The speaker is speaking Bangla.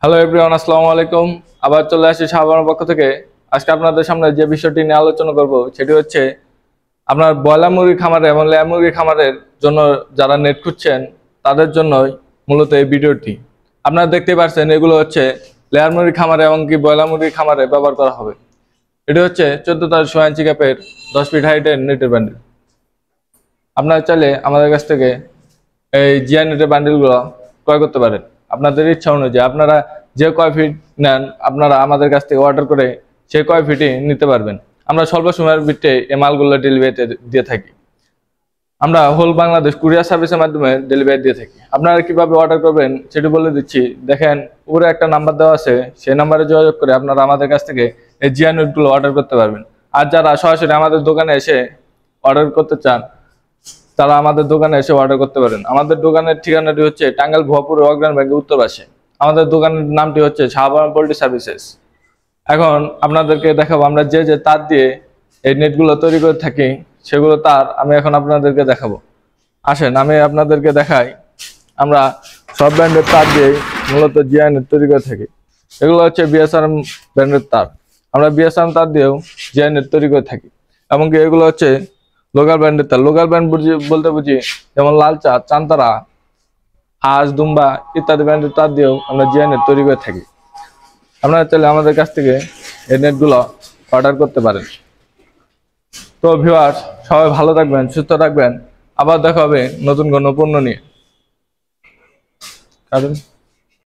হ্যালো এভরিওয়ান, আসসালামু আলাইকুম। আবার চলে আসছি শাহবানোর পক্ষ থেকে। আজকে আপনাদের সামনে যে বিষয়টি নিয়ে আলোচনা করব সেটি হচ্ছে আপনার ব্রয়লার মুরগি খামারে এবং লেয়ার মুরগি খামারের জন্য যারা নেট খুঁজছেন তাদের জন্যই মূলত এই ভিডিওটি। আপনারা দেখতেই পাচ্ছেন এগুলো হচ্ছে লেয়ার মুরগি খামারে এবং কি ব্রয়লার মুরগি খামারে ব্যবহার করা হবে। এটি হচ্ছে 14.6 ইঞ্চি ক্যাপের 10 ফিট হাইটের নেটের বান্ডিল। আপনারা চাইলে আমাদের কাছ থেকে এই জিআই নেটের বান্ডিলগুলো ক্রয় করতে পারেন আপনাদের ইচ্ছা অনুযায়ী। আপনারা যে কয় ফিট নেন আপনারা আমাদের কাছ থেকে অর্ডার করে সে কয় ফিটই নিতে পারবেন। আমরা স্বল্প সময়ের ভিতরে এই মালগুলো ডেলিভারিতে দিয়ে থাকি। আমরা হোল বাংলাদেশ কুরিয়ার সার্ভিসের মাধ্যমে ডেলিভারি দিয়ে থাকি। আপনারা কিভাবে অর্ডার করবেন সেটি বলে দিচ্ছি। দেখেন উপরে একটা নাম্বার দেওয়া আছে, সেই নাম্বারে যোগাযোগ করে আপনারা আমাদের কাছ থেকে এই জিআই নেটগুলো অর্ডার করতে পারবেন। আর যারা সরাসরি আমাদের দোকানে এসে অর্ডার করতে চান তারা আমাদের দোকানে এসে অর্ডার করতে পারেন। আমাদের দোকানের ঠিকানাটি হচ্ছে টাঙ্গাইল ভুয়াপুর অগ্রণী ব্যাংকের উত্তর পাশে। আমাদের দোকানের নামটি হচ্ছে শাহবানো পোল্ট্রি সার্ভিসেস। এখন আপনাদেরকে দেখাবো আমরা যে যে তার দিয়ে এই নেটগুলো তৈরি করে থাকি সেগুলো তার আমি এখন আপনাদেরকে দেখাবো। আসেন আমি আপনাদেরকে দেখাই। আমরা সব ব্র্যান্ডের তার দিয়ে মূলত জিআই নেট তৈরি করে থাকি। এগুলো হচ্ছে বিএসআরএম ব্র্যান্ডের তার। আমরা বিএসআরএম তার দিয়েও জিআই নেট তৈরি করে থাকি। এমনকি এগুলো হচ্ছে লোকাল ব্র্যান্ডের তার। লোকাল ব্র্যান্ড বলতে বুঝি যেমন লাল চা, চান্তারা, হাঁস, দুম্বা ইত্যাদি ব্র্যান্ডের তার দিয়েও আমরা জিআই নেট তৈরি করে থাকি। আপনারা চাইলে আমাদের কাছ থেকে এই নেটগুলো অর্ডার করতে পারেন। তো ভিউয়ার্স, সবাই ভালো থাকবেন, সুস্থ থাকবেন। আবার দেখা হবে নতুন কোনো পণ্য নিয়ে।